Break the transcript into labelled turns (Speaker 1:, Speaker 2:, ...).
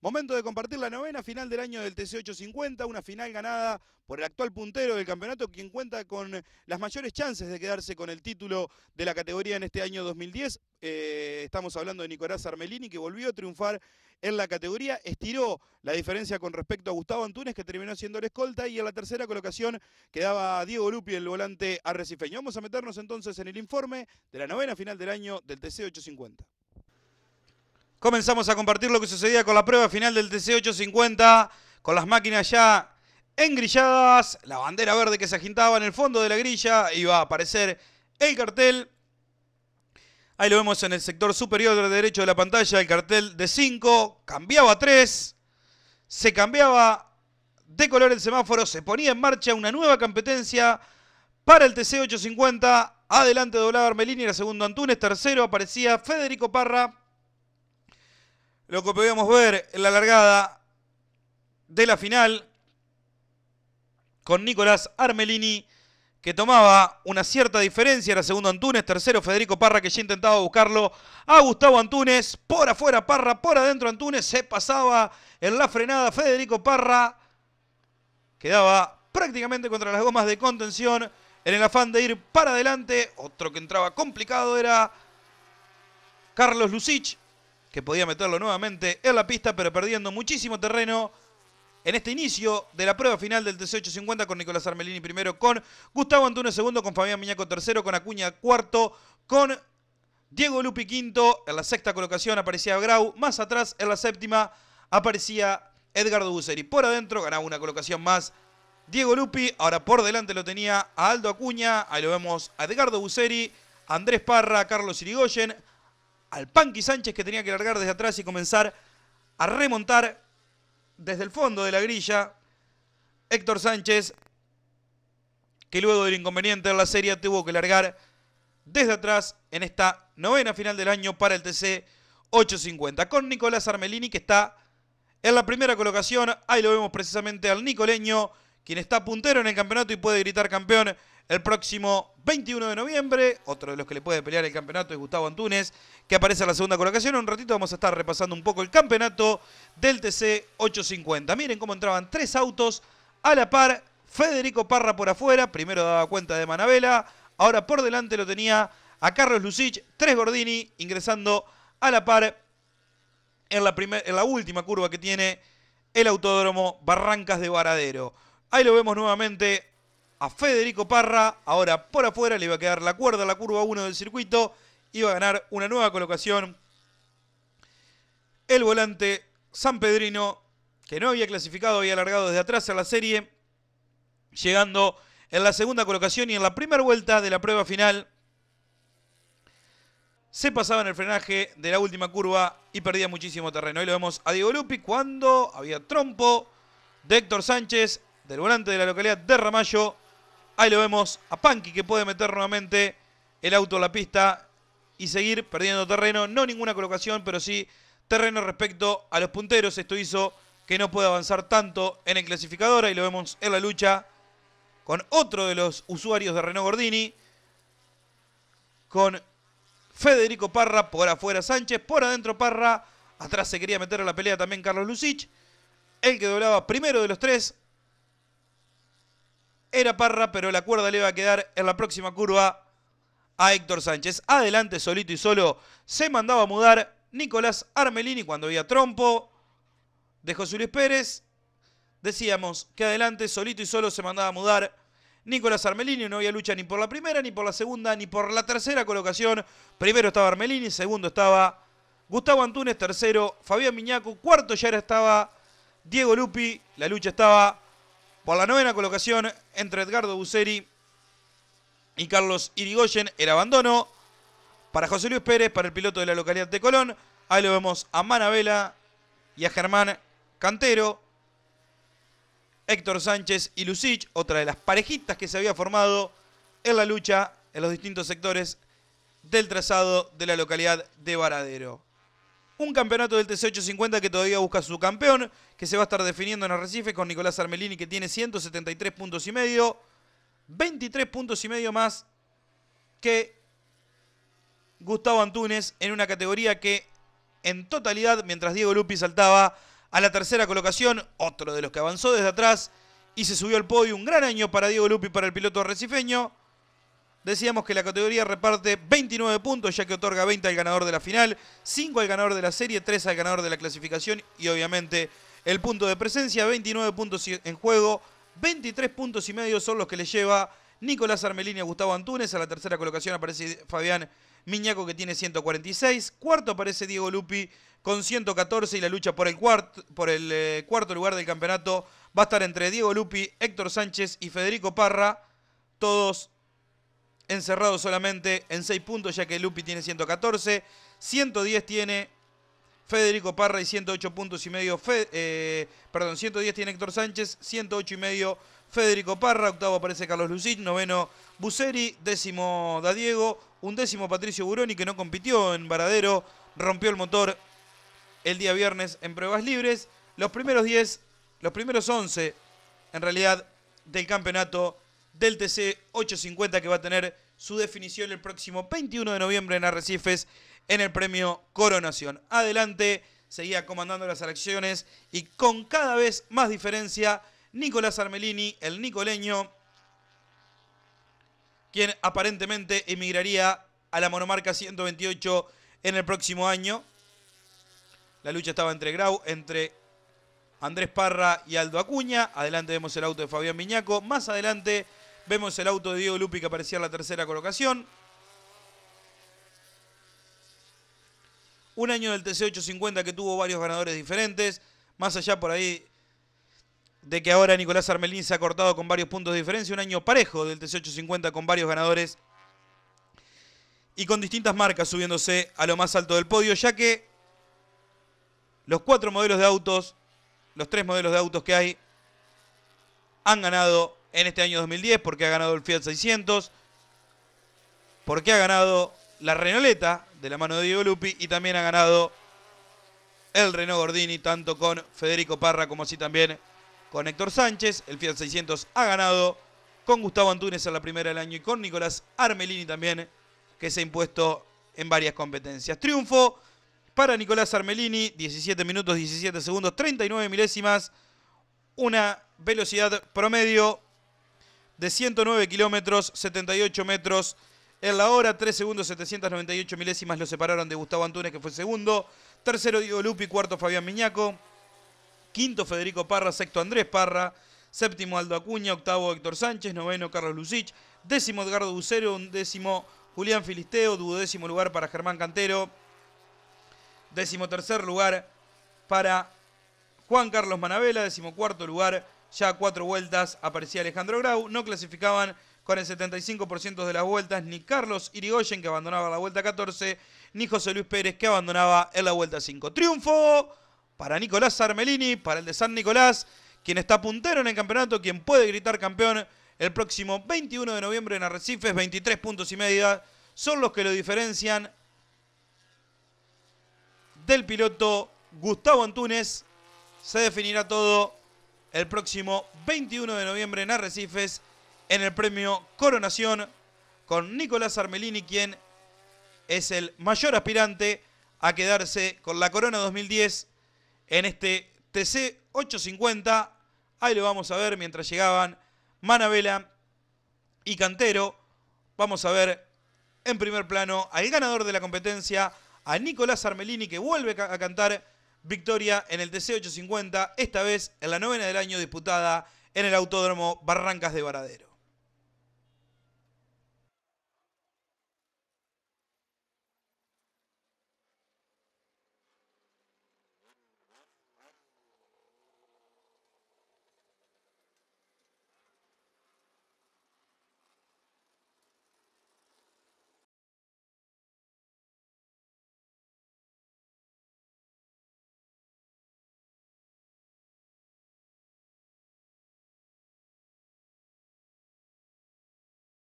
Speaker 1: Momento de compartir la novena final del año del TC850, una final ganada por el actual puntero del campeonato, quien cuenta con las mayores chances de quedarse con el título de la categoría en este año 2010. Estamos hablando de Nicolás Armelini, que volvió a triunfar en la categoría, estiró la diferencia con respecto a Gustavo Antunes, que terminó siendo el escolta, y en la tercera colocación quedaba Diego Lupi, el volante arrecifeño. Vamos a meternos entonces en el informe de la novena final del año del TC850. Comenzamos a compartir lo que sucedía con la prueba final del TC850, con las máquinas ya engrilladas, la bandera verde que se agitaba en el fondo de la grilla, iba a aparecer el cartel. Ahí lo vemos en el sector superior derecho de la pantalla, el cartel de 5, cambiaba a 3, se cambiaba de color el semáforo, se ponía en marcha una nueva competencia para el TC850. Adelante doblaba Armelini, era segundo Antunes, tercero aparecía Federico Parra. Lo que podíamos ver en la largada de la final con Nicolás Armelini, que tomaba una cierta diferencia, era segundo Antunes, tercero Federico Parra, que ya intentaba buscarlo a Gustavo Antunes, por afuera Parra, por adentro Antunes, se pasaba en la frenada Federico Parra, quedaba prácticamente contra las gomas de contención en el afán de ir para adelante. Otro que entraba complicado era Carlos Lucic, que podía meterlo nuevamente en la pista, pero perdiendo muchísimo terreno en este inicio de la prueba final del TC850, con Nicolás Armelini primero, con Gustavo Antunes segundo, con Fabián Miñaco tercero, con Acuña cuarto, con Diego Lupi quinto. En la sexta colocación aparecía Grau, más atrás en la séptima aparecía Edgardo Buceri. Por adentro ganaba una colocación más Diego Lupi, ahora por delante lo tenía a Aldo Acuña, ahí lo vemos a Edgardo Buceri, Andrés Parra, Carlos Irigoyen, al Panqui Sánchez, que tenía que largar desde atrás y comenzar a remontar desde el fondo de la grilla. Héctor Sánchez, que luego del inconveniente en la serie tuvo que largar desde atrás en esta novena final del año para el TC850. Con Nicolás Armelini, que está en la primera colocación. Ahí lo vemos precisamente al nicoleño, quien está puntero en el campeonato y puede gritar campeón el próximo 21 de noviembre. Otro de los que le puede pelear el campeonato es Gustavo Antunes, que aparece en la segunda colocación. En un ratito vamos a estar repasando un poco el campeonato del TC850. Miren cómo entraban tres autos a la par. Federico Parra por afuera, primero daba cuenta de Manabela, ahora por delante lo tenía a Carlos Lucic, tres Gordini ingresando a la par en la última curva que tiene el autódromo Barrancas de Varadero. Ahí lo vemos nuevamente a Federico Parra, ahora por afuera, le iba a quedar la cuerda a la curva 1 del circuito, iba a ganar una nueva colocación el volante sanpedrino, que no había clasificado, había largado desde atrás en la serie, llegando en la segunda colocación, y en la primera vuelta de la prueba final se pasaba en el frenaje de la última curva y perdía muchísimo terreno. Ahí lo vemos a Diego Lupi cuando había trompo de Héctor Sánchez, del volante de la localidad de Ramallo. Ahí lo vemos a Panqui, que puede meter nuevamente el auto a la pista y seguir perdiendo terreno. No ninguna colocación, pero sí terreno respecto a los punteros. Esto hizo que no pueda avanzar tanto en el clasificador. Ahí lo vemos en la lucha con otro de los usuarios de Renault Gordini, con Federico Parra, por afuera Sánchez, por adentro Parra. Atrás se quería meter a la pelea también Carlos Lucic. El que doblaba primero de los tres era Parra, pero la cuerda le iba a quedar en la próxima curva a Héctor Sánchez. Adelante, solito y solo, se mandaba a mudar Nicolás Armelini cuando había trompo de José Luis Pérez. Decíamos que adelante, solito y solo, se mandaba a mudar Nicolás Armelini. No había lucha ni por la primera, ni por la segunda, ni por la tercera colocación. Primero estaba Armelini, segundo estaba Gustavo Antunes, tercero Fabián Miñaco, cuarto ya estaba Diego Lupi. La lucha estaba por la novena colocación entre Edgardo Buceri y Carlos Irigoyen. El abandono para José Luis Pérez, para el piloto de la localidad de Colón. Ahí lo vemos a Manabela y a Germán Cantero. Héctor Sánchez y Lucic, otra de las parejitas que se había formado en la lucha en los distintos sectores del trazado de la localidad de Varadero. Un campeonato del TC850 que todavía busca su campeón, que se va a estar definiendo en Arrecife con Nicolás Armelini, que tiene 173 puntos y medio, 23 puntos y medio más que Gustavo Antunes en una categoría que en totalidad, mientras Diego Lupi saltaba a la tercera colocación, otro de los que avanzó desde atrás y se subió al podio. Un gran año para Diego Lupi, para el piloto arrecifeño. Decíamos que la categoría reparte 29 puntos, ya que otorga 20 al ganador de la final, 5 al ganador de la serie, 3 al ganador de la clasificación y obviamente el punto de presencia. 29 puntos en juego, 23 puntos y medio son los que le lleva Nicolás Armelini a Gustavo Antunes. A la tercera colocación aparece Fabián Miñaco, que tiene 146. Cuarto aparece Diego Lupi con 114 y la lucha por el cuarto lugar del campeonato va a estar entre Diego Lupi, Héctor Sánchez y Federico Parra, todos encerrados solamente en 6 puntos, ya que Lupi tiene 114, 110 tiene Federico Parra y 108 puntos y medio, 110 tiene Héctor Sánchez, 108 y medio Federico Parra. Octavo aparece Carlos Lucich, noveno Buseri, décimo Da Diego, undécimo Patricio Buroni, que no compitió en Varadero, rompió el motor el día viernes en pruebas libres. Los primeros 10, los primeros 11 en realidad del campeonato del TC 850, que va a tener su definición el próximo 21 de noviembre en Arrecifes en el premio Coronación. Adelante, seguía comandando las elecciones y con cada vez más diferencia Nicolás Armelini, el nicoleño, quien aparentemente emigraría a la monomarca 128 en el próximo año. La lucha estaba entre Andrés Parra y Aldo Acuña. Adelante vemos el auto de Fabián Miñaco. Más adelante vemos el auto de Diego Lupi, que aparecía en la tercera colocación. Un año del TC850 que tuvo varios ganadores diferentes. Más allá por ahí de que ahora Nicolás Armelini se ha cortado con varios puntos de diferencia. Un año parejo del TC850 con varios ganadores y con distintas marcas subiéndose a lo más alto del podio, ya que los 4 modelos de autos, los 3 modelos de autos que hay, han ganado en este año 2010, porque ha ganado el Fiat 600, porque ha ganado la Renoleta de la mano de Diego Lupi y también ha ganado el Renault Gordini, tanto con Federico Parra como así también con Héctor Sánchez. El Fiat 600 ha ganado con Gustavo Antunes en la primera del año y con Nicolás Armelini también, que se ha impuesto en varias competencias. Triunfo para Nicolás Armelini, 17 minutos 17 segundos 39 milésimas, una velocidad promedio de 109 kilómetros, 78 metros en la hora. 3 segundos 798 milésimas lo separaron de Gustavo Antunes, que fue segundo. Tercero Diego Lupi, cuarto Fabián Miñaco, quinto Federico Parra, sexto Andrés Parra, séptimo Aldo Acuña, octavo Héctor Sánchez, noveno Carlos Lucich, décimo Edgardo Bucero, undécimo Julián Filisteo, duodécimo lugar para Germán Cantero, décimo tercer lugar para Juan Carlos Manabela, decimocuarto lugar, ya a 4 vueltas aparecía Alejandro Grau. No clasificaban con el 75% de las vueltas ni Carlos Irigoyen, que abandonaba la vuelta 14, ni José Luis Pérez, que abandonaba en la vuelta 5. Triunfo para Nicolás Armelini, para el de San Nicolás, quien está puntero en el campeonato, quien puede gritar campeón el próximo 21 de noviembre en Arrecifes. 23 puntos y medio son los que lo diferencian del piloto Gustavo Antunes. Se definirá todo el próximo 21 de noviembre en Arrecifes en el premio Coronación, con Nicolás Armelini, quien es el mayor aspirante a quedarse con la Corona 2010 en este TC 850. Ahí lo vamos a ver mientras llegaban Manabela y Cantero. Vamos a ver en primer plano al ganador de la competencia, a Nicolás Armelini, que vuelve a cantar victoria en el TC 850, esta vez en la novena del año, disputada en el Autódromo Barrancas de Varadero.